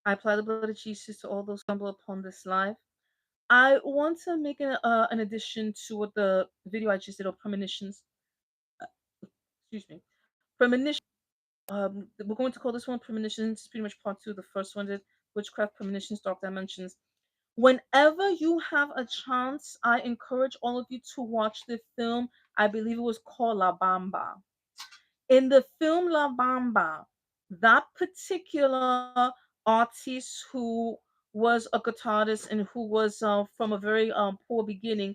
I apply the blood of Jesus to all those who stumble upon this life. I want to make an addition to what the video I just did of premonitions. Excuse me, premonition. We're going to call this one premonitions. Pretty much part two. The first one is witchcraft, premonitions, dark dimensions. Whenever you have a chance, I encourage all of you to watch the film. I believe it was called La Bamba. In the film La Bamba, that particular artist who was a guitarist and who was from a very poor beginning,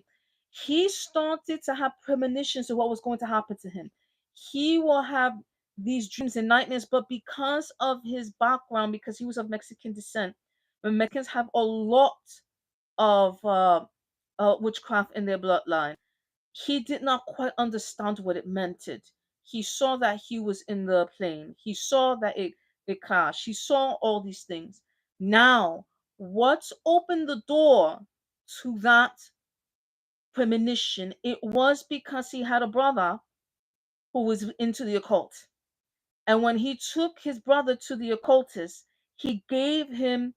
he started to have premonitions of what was going to happen to him. He will have these dreams and nightmares, but because of his background, because he was of Mexican descent, when Mexicans have a lot of witchcraft in their bloodline, he did not quite understand what it meant. He saw that he was in the plane. He saw that it crashed. He saw all these things. Now, what's opened the door to that premonition? It was because he had a brother who was into the occult. And when he took his brother to the occultist, he gave him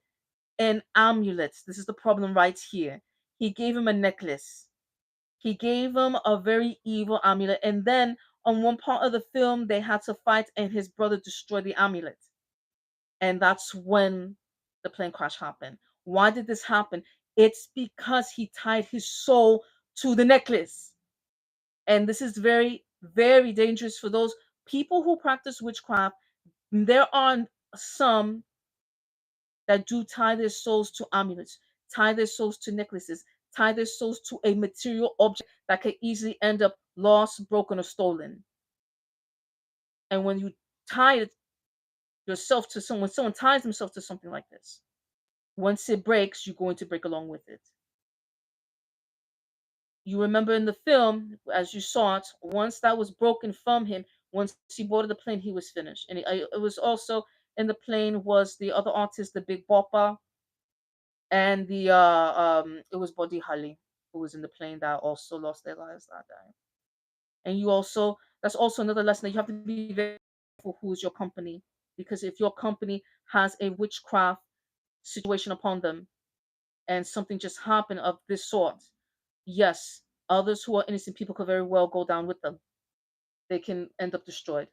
an amulet. This is the problem right here. He gave him a necklace. He gave him a very evil amulet. And then on one part of the film, they had to fight, and his brother destroyed the amulet. And that's when the plane crash happened. Why did this happen? It's because he tied his soul to the necklace. And this is very, very dangerous for those people who practice witchcraft. There are some that do tie their souls to amulets, tie their souls to necklaces, tie their souls to a material object that could easily end up lost, broken, or stolen. And when you tie it yourself to someone ties themselves to something like this, once it breaks, you're going to break along with it. You remember in the film, as you saw it, once that was broken from him, once he boarded the plane, he was finished. And it was also in the plane was the other artist, the Big Bopper, and the it was Body Holly who was in the plane that also lost their lives that day. And you also that's also another lesson that you have to be very careful who is your company, because if your company has a witchcraft situation upon them and something just happened of this sort, yes, others who are innocent people could very well go down with them. They can end up destroyed.